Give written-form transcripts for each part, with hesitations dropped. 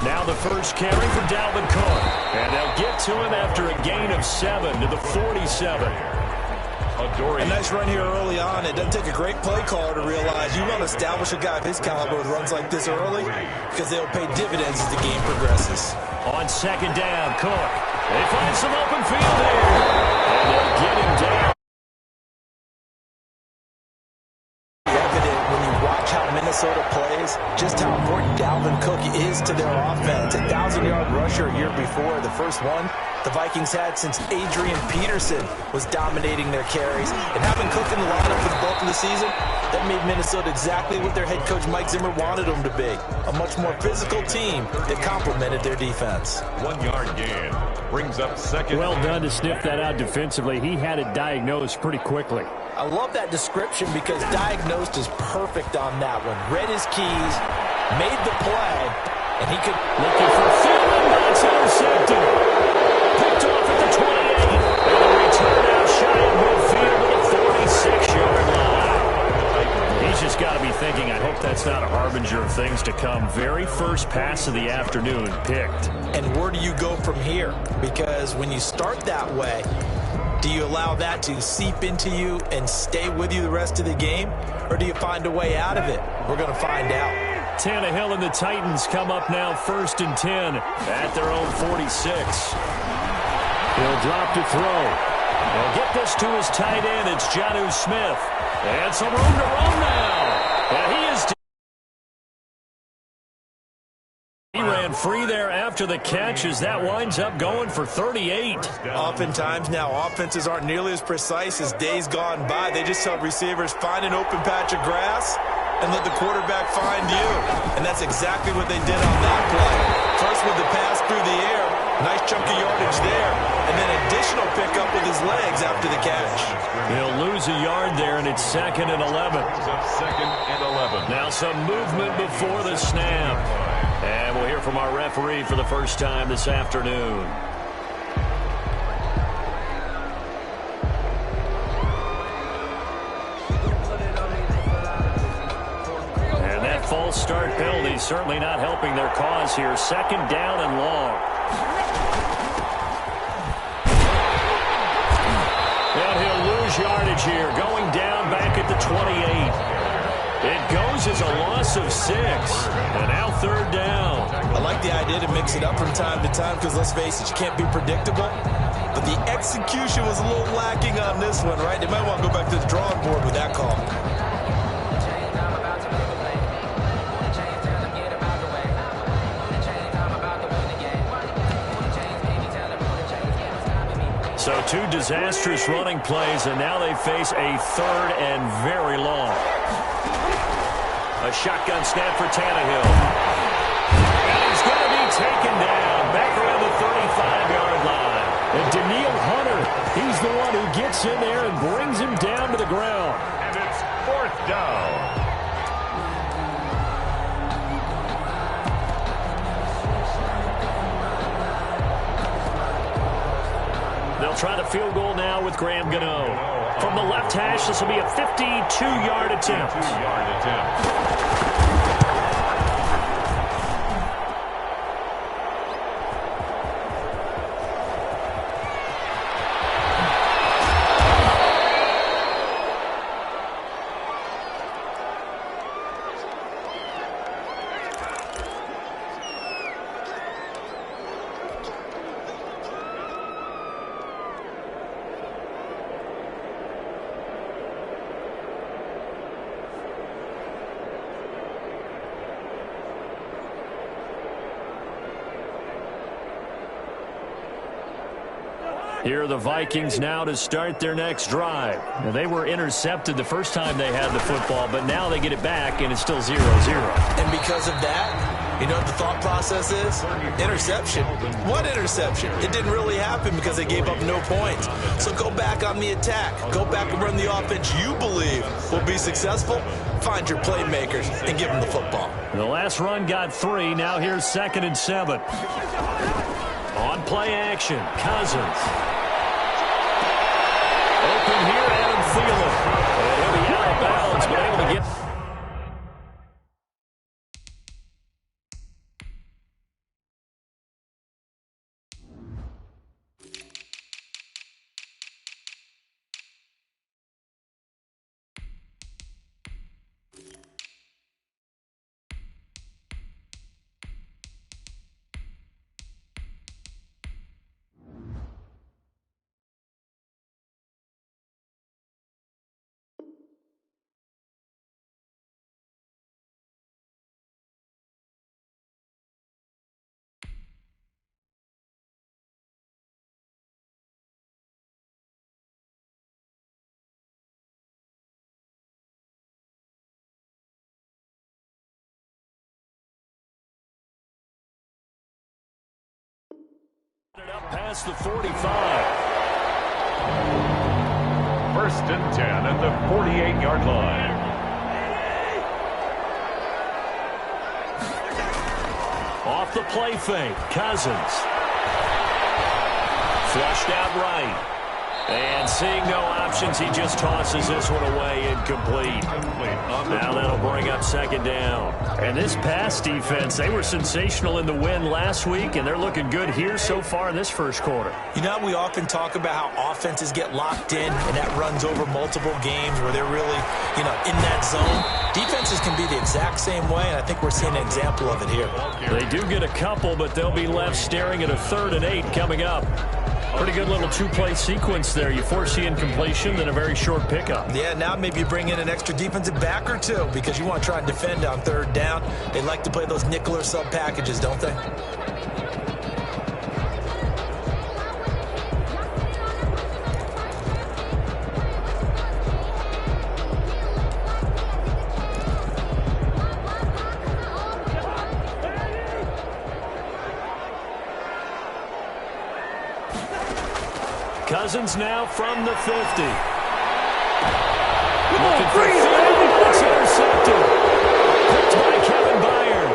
Now the first carry for Dalvin Cook. And they'll get to him after a gain of 7 to the 47. A nice run here early on. It doesn't take a great play caller to realize you want to establish a guy of his caliber with runs like this early because they'll pay dividends as the game progresses. On second down, Cook. They find some open field here. And they'll get him down. Evident when you watch how Minnesota plays, just how important Dalvin Cook is to their offense. A 1,000-yard rusher a year before, the first one the Vikings had since Adrian Peterson was dominating their carries. And having Cook in the lineup for the bulk of the season, that made Minnesota exactly what their head coach Mike Zimmer wanted them to be. A much more physical team that complemented their defense. 1 yard gain. Brings up second. Well done to sniff that out defensively. He had it diagnosed pretty quickly. I love that description because diagnosed is perfect on that one. Read his keys, made the play, and he could... Looking for Thielen, that's intercepted. Picked off at the 28. And the return out shy of midfield to the 46-yard line. He's just got to be thinking, I hope that's not a harbinger of things to come. Very first pass of the afternoon picked. And where do you go from here? Because when you start that way, do you allow that to seep into you and stay with you the rest of the game? Or do you find a way out of it? We're going to find out. Tannehill and the Titans come up now 1st and 10 at their own 46. He'll drop to throw. He'll get this to his tight end. It's Jonnu Smith. And some room to run now. And he is... He ran free there after the catch as that winds up going for 38. Oftentimes now offenses aren't nearly as precise as days gone by. They just tell receivers, find an open patch of grass and let the quarterback find you. And that's exactly what they did on that play. First with the pass through the air, nice chunk of yardage there, and then additional pickup with his legs after the catch. He'll lose a yard there, and it's 2nd and 11. Second and 11. Now some movement before the snap. And we'll hear from our referee for the first time this afternoon. And that false start penalty certainly not helping their cause here. 2nd down and long. And he'll lose yardage here, going down back at the 28. It goes as a loss of 6. And now 3rd down. I like the idea to mix it up from time to time because, let's face it, you can't be predictable. But the execution was a little lacking on this one, right? They might want to go back to the drawing board with that call. So 2 disastrous running plays, and now they face a 3rd and very long. A shotgun snap for Tannehill. And he's going to be taken down back around the 35-yard line. And Danielle Hunter, he's the one who gets in there and brings him down to the ground. And it's 4th down. They'll try the field goal now with Graham Gano. From the left hash, this will be a 52-yard attempt. 52-yard attempt. Here are the Vikings now to start their next drive. Now, they were intercepted the first time they had the football, but now they get it back, and it's still 0-0. And because of that, you know what the thought process is? Interception. What interception? It didn't really happen because they gave up no points. So go back on the attack. Go back and run the offense you believe will be successful. Find your playmakers and give them the football. The last run got 3. Now here's 2nd and 7. On play action, Cousins. Open here, Adam Thielen. And he'll be out of bounds, but able to get... Past the 45. First and 10 at the 48-yard line. Off the play fake, Cousins. Flushed out right. And seeing no options, he just tosses this one away, incomplete. Now that'll bring up second down. And this pass defense, they were sensational in the win last week, and they're looking good here so far in this first quarter. You know, we often talk about how offenses get locked in, and that runs over multiple games where they're really, in that zone. Defenses can be the exact same way, and I think we're seeing an example of it here. They do get a couple, but they'll be left staring at a 3rd and 8 coming up. Pretty good little two-play sequence there. You force the incompletion, then a very short pickup. Yeah, now maybe you bring in an extra defensive back or two because you want to try and defend on 3rd down. They like to play those nickel or sub packages, don't they? Cousins now from the 50. Looking for Thielen, but it's intercepted. Picked by Kevin Byard.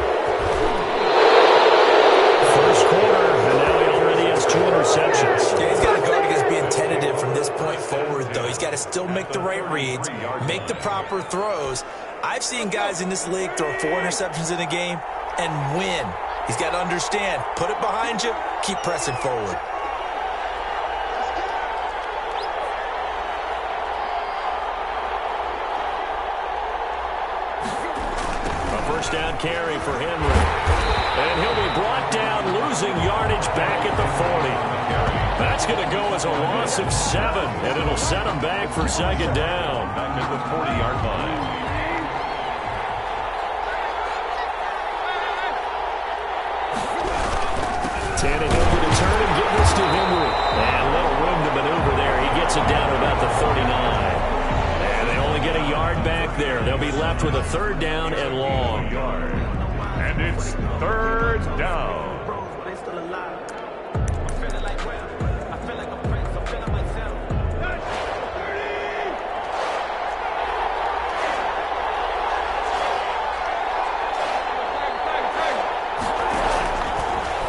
First quarter, and now he already has 2 interceptions. Yeah, he's got to guard against being tentative from this point forward, though. He's got to still make the right reads, make the proper throws. I've seen guys in this league throw 4 interceptions in a game and win. He's got to understand, put it behind you, keep pressing forward. First down carry for Henry. And he'll be brought down, losing yardage back at the 40. That's going to go as a loss of 7, and it'll set him back for second down. Back at the 40-yard line. Tannehill going to turn and give this to Henry. And a little room to maneuver there. He gets it down to about the 39. Get a yard back there. They'll be left with a 3rd down and long. And it's 3rd down.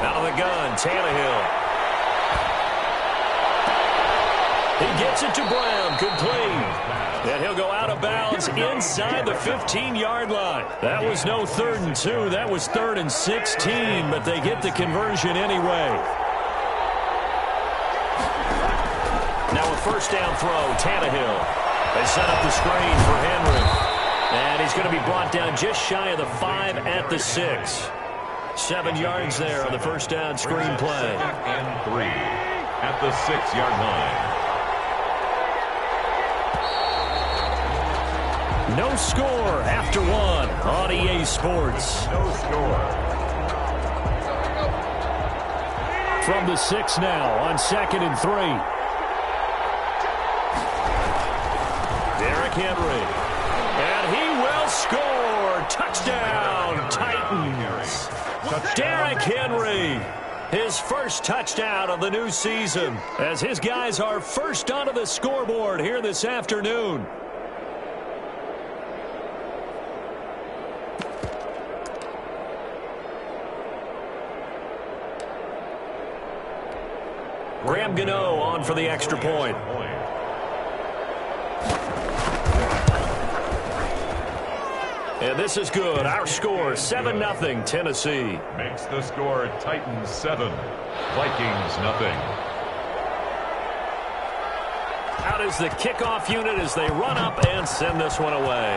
Out of the gun, Tannehill. He gets it to Brown, complete. And he'll go out of bounds inside the 15-yard line. That was no 3rd and 2. That was 3rd and 16, but they get the conversion anyway. Now a first down throw, Tannehill. They set up the screen for Henry. And he's going to be brought down just shy of the 5 at the 6. 7 yards there on the first down screen play. 2nd and 3 at the 6-yard line. No score after 1 on EA Sports. No score. From the 6 now on 2nd and 3. Derrick Henry. And he will score. Touchdown, Titans. Derrick Henry. His first touchdown of the new season as his guys are first onto the scoreboard here this afternoon. Graham Gano on for the extra point. And this is good. Our score, 7-0 Tennessee. Makes the score Titans 7, Vikings 0. Out is the kickoff unit as they run up and send this one away.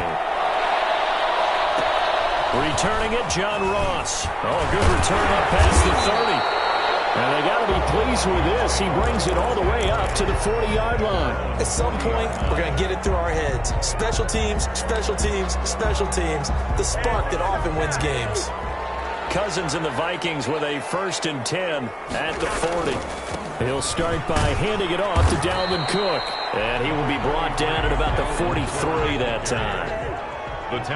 Returning it, John Ross. Oh, good return up past the 30. And they got to be pleased with this. He brings it all the way up to the 40-yard line. At some point, we're going to get it through our heads. Special teams, special teams, special teams. The spark that often wins games. Cousins and the Vikings with a 1st and 10 at the 40. He'll start by handing it off to Dalvin Cook. And he will be brought down at about the 43 that time.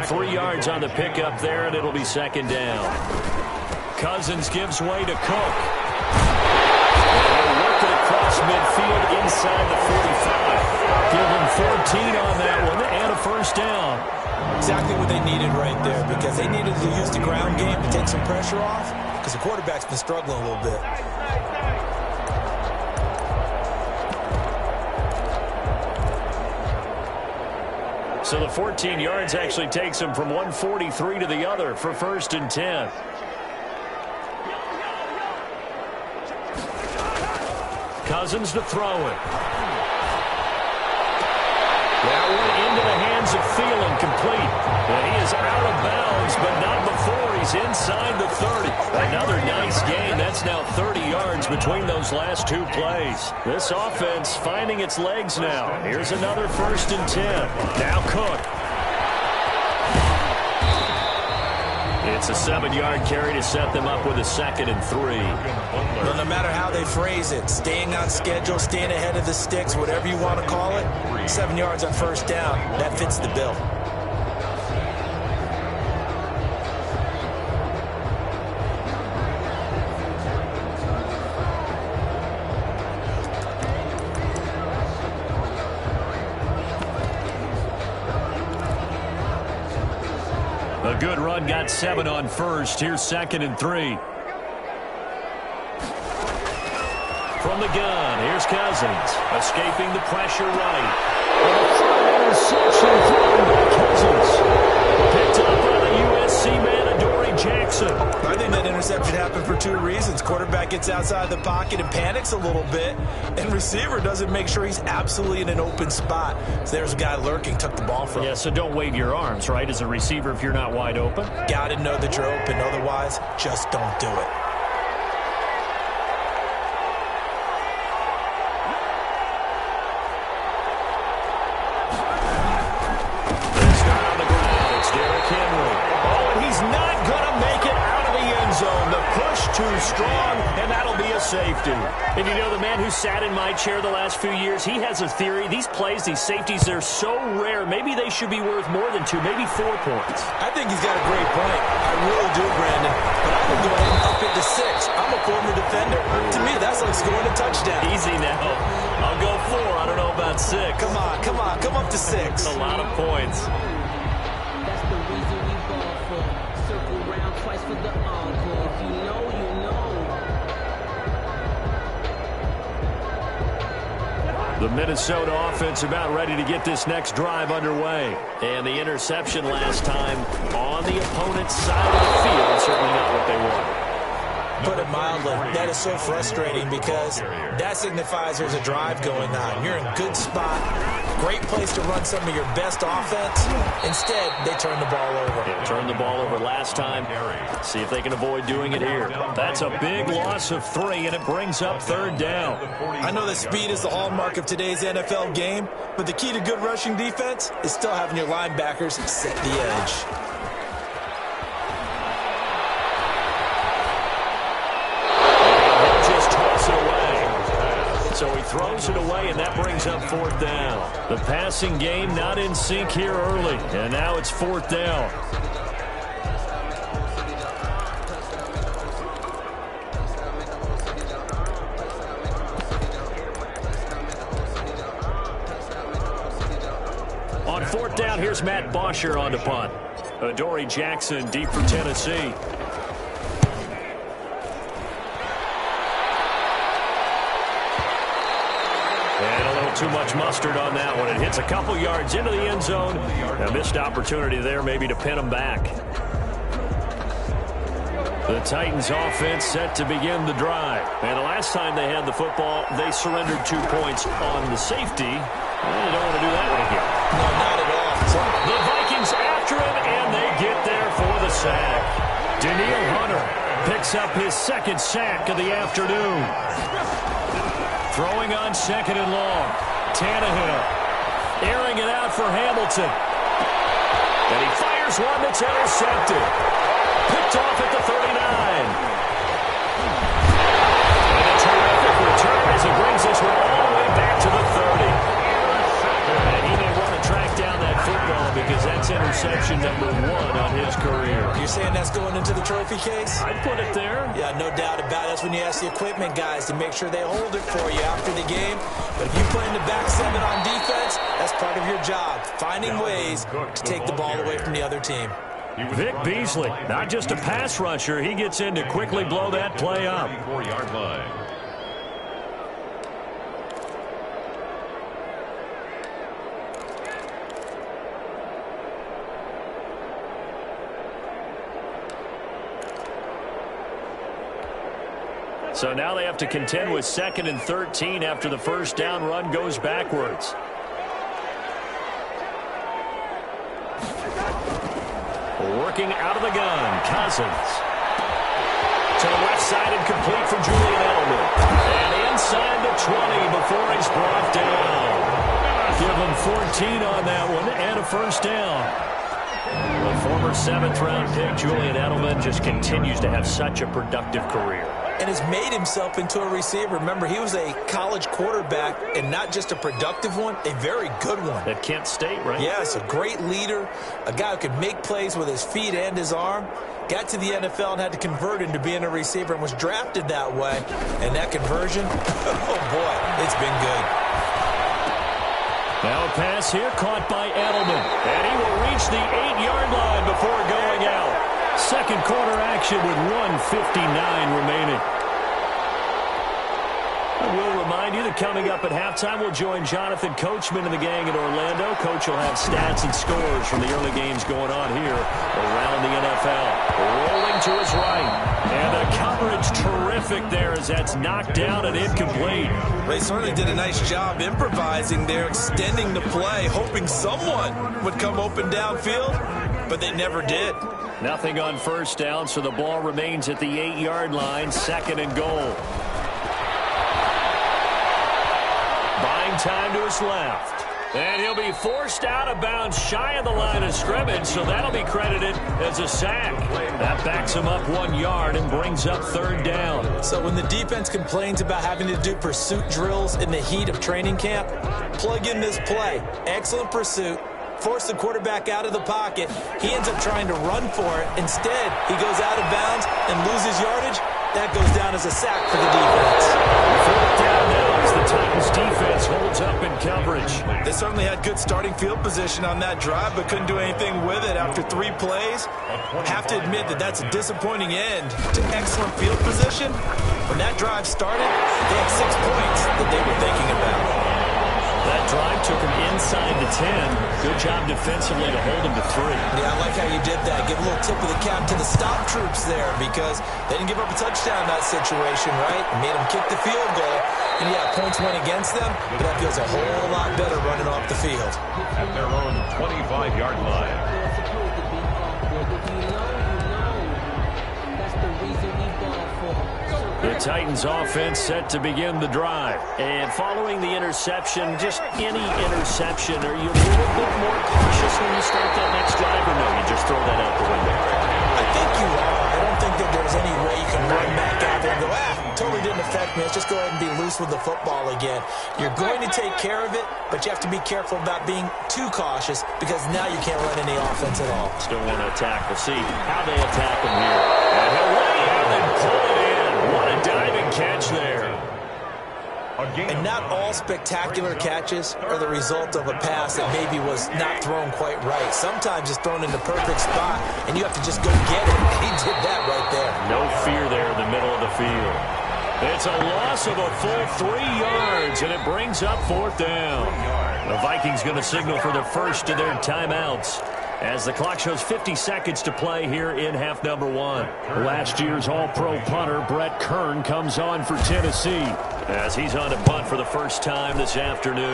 3 yards on the pickup there, and it'll be second down. Cousins gives way to Cook. across midfield inside the 45. Give them 14 on that one and a first down. Exactly what they needed right there, because they needed to use the ground game to take some pressure off, because the quarterback's been struggling a little bit. So the 14 yards actually takes him from 143 to the other for first and 10. Cousins to throw it. That one into the hands of Thielen, complete. And he is out of bounds, but not before he's inside the 30. Another nice game. That's now 30 yards between those last two plays. This offense finding its legs now. Here's another first and 10. Now Cook. It's a 7-yard carry to set them up with a 2nd and 3. Well, no matter how they phrase it, staying on schedule, staying ahead of the sticks, whatever you want to call it, 7 yards on first down, that fits the bill. A good run, got 7 on first. Here's 2nd and 3. From the gun, here's Cousins. Escaping the pressure right. Interception thrown by Cousins. Picked up by the USC man, Adoree Jackson. I think that interception happened for 2 reasons. Quarterback gets outside the pocket and panics a little bit, and receiver doesn't make sure he's absolutely in an open spot. So there's a guy lurking, took the ball from him. Yeah, so don't wave your arms, right, as a receiver if you're not wide open. Got to know that you're open. Otherwise, just don't do it. Too strong, and that'll be a safety. And you know, the man who sat in my chair the last few years, he has a theory. These plays, these safeties, they're so rare. Maybe they should be worth more than 2, maybe 4 points. I think he's got a great point. I really do, Brandon. But I would go ahead and up it to 6. I'm a former defender. To me, that's like scoring a touchdown. Easy now. I'll go 4. I don't know about 6. Come on. Come up to 6. That's a lot of points. That's the reason we ball for. Circle round twice for the encore. If you know, you know. The Minnesota offense about ready to get this next drive underway. And the interception last time on the opponent's side of the field. Certainly not what they wanted. Put it mildly, that is so frustrating because that signifies there's a drive going on. You're in a good spot, great place to run some of your best offense. Instead, they turn the ball over. Yeah, turned the ball over last time. See if they can avoid doing it here. That's a big loss of 3, and it brings up 3rd down. I know that speed is the hallmark of today's NFL game, but the key to good rushing defense is still having your linebackers set the edge. So he throws it away, and that brings up 4th down. The passing game not in sync here early, and now it's 4th down. On 4th down, here's Matt Bosher on to punt. Adoree Jackson deep for Tennessee. Too much mustard on that one. It hits a couple yards into the end zone. A missed opportunity there maybe to pin them back. The Titans offense set to begin the drive. And the last time they had the football, they surrendered 2 points on the safety. Well, they don't want to do that one again. No, not at all. The Vikings after him, and they get there for the sack. Danielle Hunter picks up his 2nd sack of the afternoon. Throwing on 2nd and long. Tannehill airing it out for Hamilton. And he fires one that's intercepted. Picked off at the 39. And a terrific return as he brings this one all the way back to the 30. And he may want to track down that football because that's interception number 1 on his career. You're saying that's going into the trophy case? I'd put it there. Yeah, no doubt about it. That's when you ask the equipment guys to make sure they hold it for you after the game. But if you play in the back seven on defense, that's part of your job, finding ways to take the ball away from the other team. Vic Beasley, not just a pass rusher. He gets in to quickly blow that play up. 34-yard line. So now they have to contend with 2nd and 13 after the first down run goes backwards. Working out of the gun, Cousins. To the left side and complete for Julian Edelman. And inside the 20 before he's brought down. Give him 14 on that one and a first down. The former 7th-round pick, Julian Edelman, just continues to have such a productive career. And has made himself into a receiver. Remember, he was a college quarterback, and not just a productive one, a very good one. At Kent State, right? Yes, a great leader, a guy who could make plays with his feet and his arm. Got to the NFL and had to convert into being a receiver and was drafted that way. And that conversion, oh boy, it's been good. Now a pass here caught by Edelman. And he will reach the 8-yard line before going out. Second quarter action with 1:59 remaining. I will remind you that coming up at halftime, we'll join Jonathan Coachman and the gang in Orlando. Coach will have stats and scores from the early games going on here around the NFL. Rolling to his right. And the coverage terrific there as that's knocked down and incomplete. They certainly did a nice job improvising there, extending the play, hoping someone would come open downfield, but they never did. Nothing on first down, so the ball remains at the 8-yard line, 2nd and goal. Buying time to his left. And he'll be forced out of bounds shy of the line of scrimmage, so that'll be credited as a sack. That backs him up 1 yard and brings up 3rd down. So when the defense complains about having to do pursuit drills in the heat of training camp, plug in this play. Excellent pursuit. Force the quarterback out of the pocket. He ends up trying to run for it. Instead, he goes out of bounds and loses yardage. That goes down as a sack for the defense. 4th down now as the Titans defense holds up in coverage. They certainly had good starting field position on that drive, but couldn't do anything with it after 3 plays. Have to admit that that's a disappointing end to excellent field position. When that drive started, they had 6 points that they were thinking about. That drive took him inside the 10. Good job defensively to hold him to 3. Yeah, I like how you did that. Give a little tip of the cap to the stop troops there because they didn't give up a touchdown in that situation, right? Made them kick the field goal. And yeah, points went against them, but that feels a whole lot better running off the field. At their own 25-yard line. The Titans offense set to begin the drive. And following the interception, just any interception, are you a little bit more cautious when you start that next drive, or no, you just throw that out the window? I think you are. I don't think that there's any way you can run back out there and go, totally didn't affect me. Let's just go ahead and be loose with the football again. You're going to take care of it, but you have to be careful about being too cautious because now you can't run any offense at all. Still want to attack. We'll see how they attack him here. And he'll lay out and pull it in. What a diving catch there. And not all spectacular catches are the result of a pass that maybe was not thrown quite right. Sometimes it's thrown in the perfect spot, and you have to just go get it. He did that right there. No fear there in the middle of the field. It's a loss of a full 3 yards, and it brings up 4th down. The Vikings going to signal for the first of their timeouts as the clock shows 50 seconds to play here in half number 1. Last year's All-Pro punter Brett Kern comes on for Tennessee as he's on to punt for the first time this afternoon.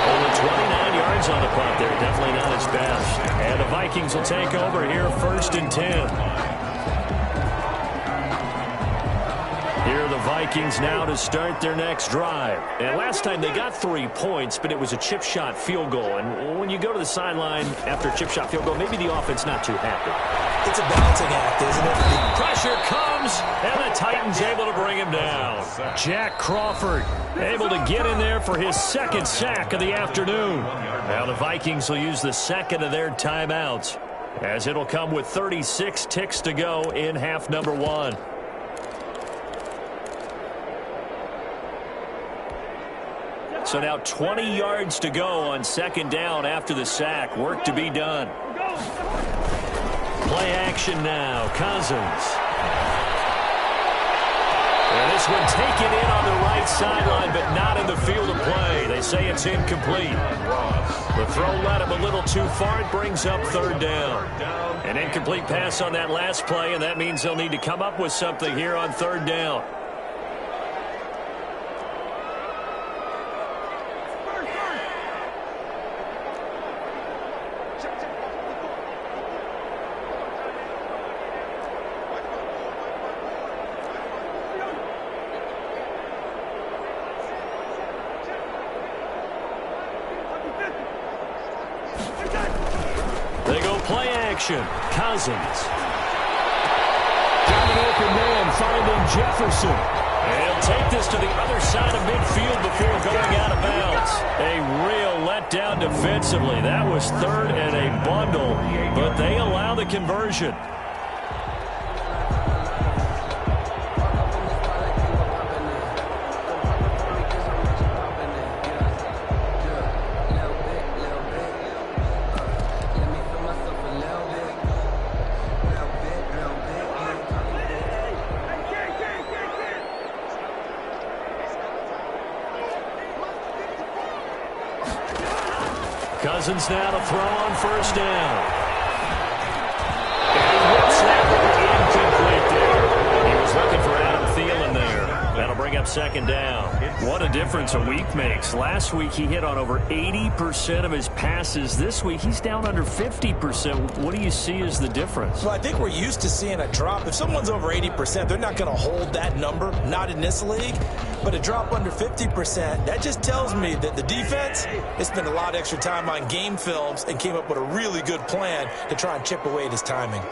Only 29 yards on the punt there. Definitely not his best. And the Vikings will take over here 1st and 10. Here are the Vikings now to start their next drive. And last time they got 3 points, but it was a chip shot field goal. And when you go to the sideline after a chip shot field goal, maybe the offense not too happy. It's a balancing act, isn't it? Pressure comes, and the Titans able to bring him down. Jack Crawford able to get in there for his second sack of the afternoon. Now the Vikings will use the second of their timeouts, as it'll come with 36 ticks to go in half number one. So now 20 yards to go on second down after the sack. Work to be done. Play action now. Cousins. And this one taken in on the right sideline, but not in the field of play. They say it's incomplete. The throw led him a little too far. It brings up third down. An incomplete pass on that last play, and that means they'll need to come up with something here on third down. Cousins. Got an open man finding Jefferson. And he'll take this to the other side of midfield before going out of bounds. A real letdown defensively. That was third and a bundle, but they allow the conversion. Cousins now to throw on first down. And whips that one incomplete there. He was looking for Adam Thielen there. That'll bring up second down. What a difference a week makes. Last week he hit on over 80% of his passes. This week he's down under 50%. What do you see as the difference? Well, I think we're used to seeing a drop. If someone's over 80%, they're not going to hold that number, not in this league. But a drop under 50%, that just tells me that the defense has spent a lot of extra time on game films and came up with a really good plan to try and chip away at his timing.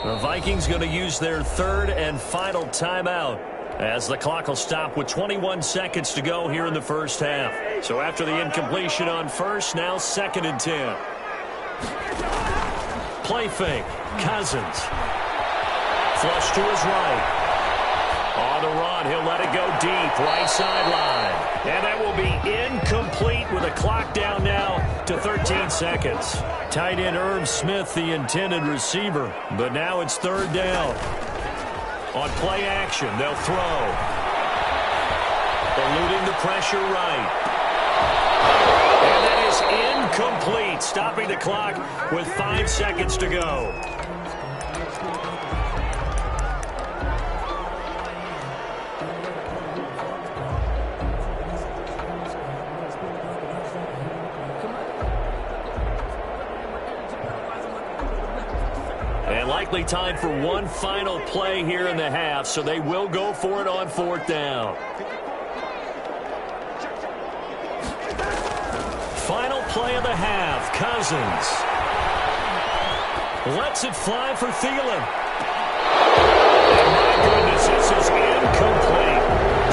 The Vikings going to use their third and final timeout as the clock will stop with 21 seconds to go here in the first half. So after the incompletion on first, now second and 10. Play fake. Cousins. Flush to his right. On the run, he'll let it go deep, right sideline. And that will be incomplete with a clock down now to 13 seconds. Tight end Irv Smith, the intended receiver. But now it's third down. On play action, they'll throw. Eluding the pressure right. And that is incomplete, stopping the clock with 5 seconds to go. Likely time for one final play here in the half, so they will go for it on fourth down. Final play of the half. Cousins lets it fly for Thielen. And my goodness, this is incomplete.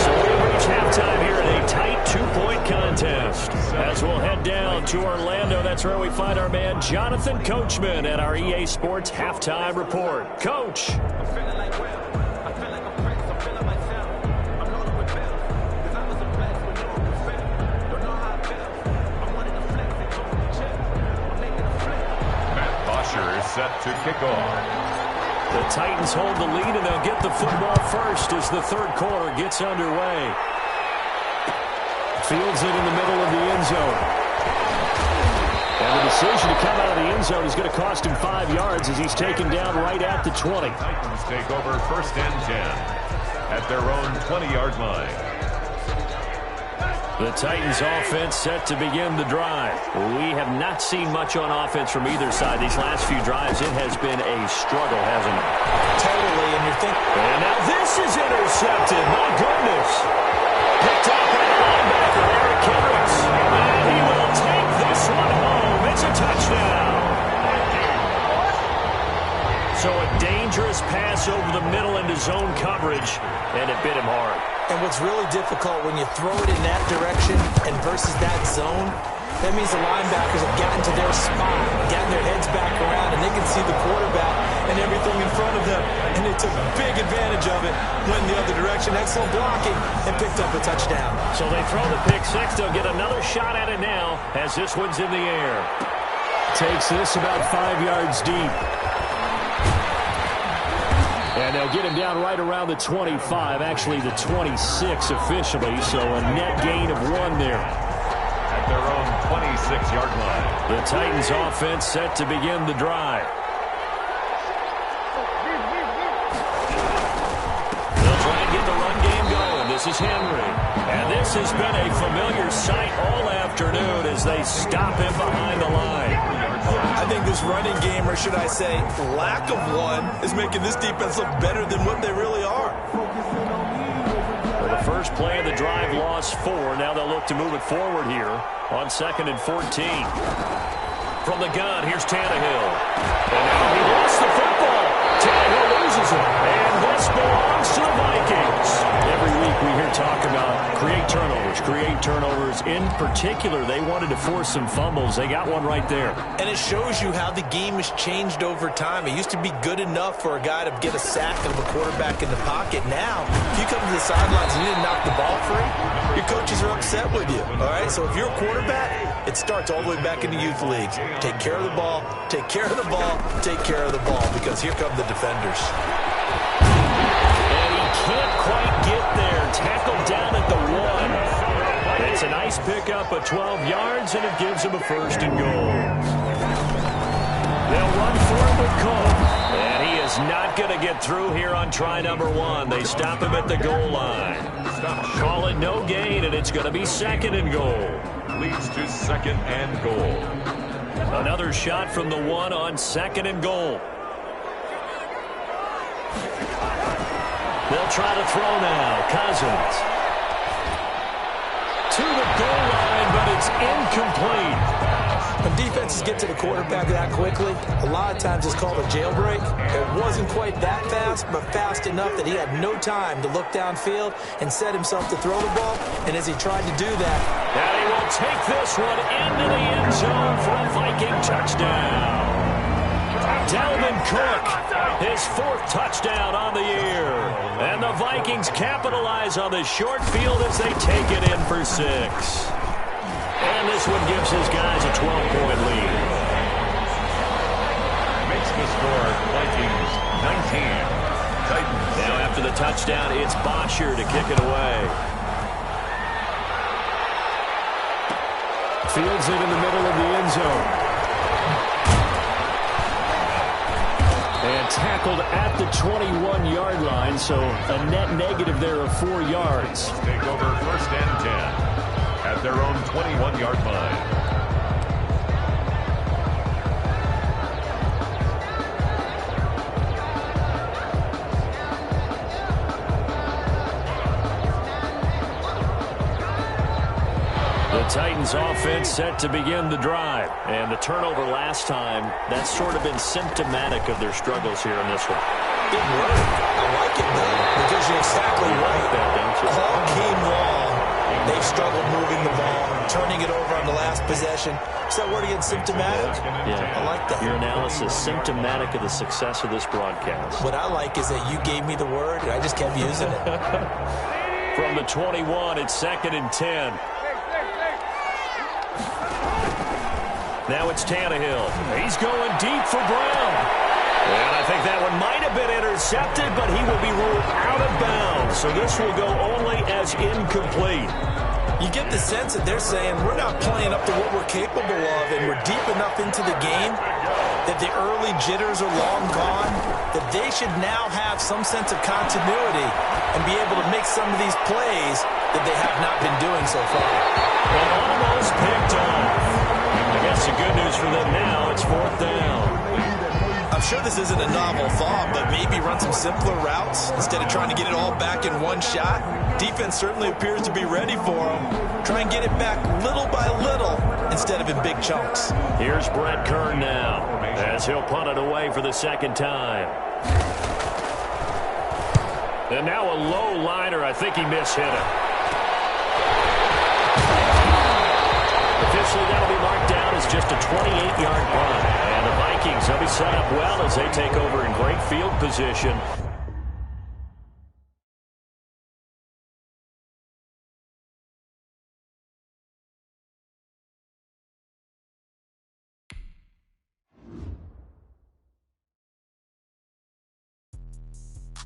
So we reach halftime here in a tight two-point contest. As we'll head down to Orlando, that's where we find our man Jonathan Coachman at our EA Sports Halftime Report. Coach. Matt Bosher is set to kick off. The Titans hold the lead, and they'll get the football first as the third quarter gets underway. Fields it in the middle of the end zone. And the decision to come out of the end zone is going to cost him 5 yards as he's taken down right at the 20. Titans take over first and 10 at their own 20-yard line. The Titans offense set to begin the drive. We have not seen much on offense from either side. These last few drives, it has been a struggle, hasn't it? Totally, and you're thinking... And now this is intercepted. My goodness. Picked up by the linebacker, Eric Kendricks. And he will take this one home. It's a touchdown. So a dangerous pass over the middle into zone coverage, and it bit him hard. And what's really difficult when you throw it in that direction and versus that zone, that means the linebackers have gotten to their spot, gotten their heads back around, and they can see the quarterback and everything in front of them. And they took big advantage of it, went the other direction, excellent blocking, and picked up a touchdown. So they throw the pick six. They'll get another shot at it now as this one's in the air. Takes this about 5 yards deep. And they'll get him down right around the 25, actually the 26 officially, so a net gain of 1 there. At their own 26-yard line. The Titans offense set to begin the drive. They'll try and get the run game going. This is Henry. And this has been a familiar sight all afternoon as they stop him behind the line. I think this running game, or should I say lack of one, is making this defense look better than what they really are. Well, the first play of the drive lost 4. Now they'll look to move it forward here on 2nd and 14. From the gun, here's Tannehill. And now he lost the football. Tannehill loses it. And this belongs to the Vikings. Every week we hear talk about create turnovers. In particular, they wanted to force some fumbles. They got one right there. And it shows you how the game has changed over time. It used to be good enough for a guy to get a sack of a quarterback in the pocket. Now, if you come to the sidelines and you didn't knock the ball free, your coaches are upset with you. All right? So if you're a quarterback, it starts all the way back in the youth leagues. Take care of the ball, take care of the ball, take care of the ball, because here come the defenders. And he can't quite get there. Tackled down at the 1. It's a nice pickup of 12 yards, and it gives him a 1st and goal. They'll run for it with Cook. And he is not going to get through here on try number 1. They stop him at the goal line. Call it no gain, and it's going to be 2nd and goal. Leads to 2nd and goal. Another shot from the 1 on 2nd and goal. They'll try to throw now. Cousins. To the goal line, but it's incomplete. When defenses get to the quarterback that quickly, a lot of times it's called a jailbreak. It wasn't quite that fast, but fast enough that he had no time to look downfield and set himself to throw the ball. And as he tried to do that, and he will take this one into the end zone for a Viking touchdown. Dalvin Cook, his 4th touchdown on the year. And the Vikings capitalize on the short field as they take it in for 6. And this one gives his guys a 12-point lead. Makes the score Vikings 19. Titans. Now after the touchdown, it's Bosher to kick it away. Fields it in the middle of the end zone. And tackled at the 21-yard line, so a net negative there of 4 yards. Take over 1st and 10 at their own 21-yard line. The Titans offense set to begin the drive. And the turnover last time, that's sort of been symptomatic of their struggles here in this one. it worked. I like it, though, because you're exactly right. All game long, they've struggled moving the ball, turning it over on the last possession. Is that word again, symptomatic? Yeah. I like that. Your analysis, symptomatic of the success of this broadcast. What I like is that you gave me the word, and I just kept using it. From the 21, it's 2nd and 10. Now it's Tannehill. He's going deep for Brown. And I think that one might have been intercepted, but he will be ruled out of bounds. So this will go only as incomplete. You get the sense that they're saying we're not playing up to what we're capable of, and we're deep enough into the game that the early jitters are long gone, that they should now have some sense of continuity and be able to make some of these plays that they have not been doing so far. Well, almost picked off. I guess the good news for them now, it's 4th down. I'm sure this isn't a novel thought, but maybe run some simpler routes instead of trying to get it all back in one shot. Defense certainly appears to be ready for them. Try and get it back little by little instead of in big chunks. Here's Brett Kern now as he'll punt it away for the second time. And now a low liner. I think he mishit it. Officially, that'll be marked down as just a 28-yard punt. And the Vikings will be set up well as they take over in great field position.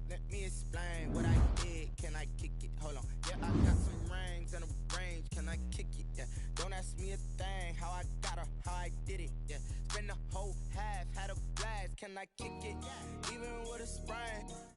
Let me explain what I did. Can I kick it? Hold on. Yeah, I got some rings and a range. Can I kick it? Yeah. Don't ask me a thing. How I got her, how I did it. Yeah. Spend the whole half, had a blast. Can I kick it? Even with a sprain.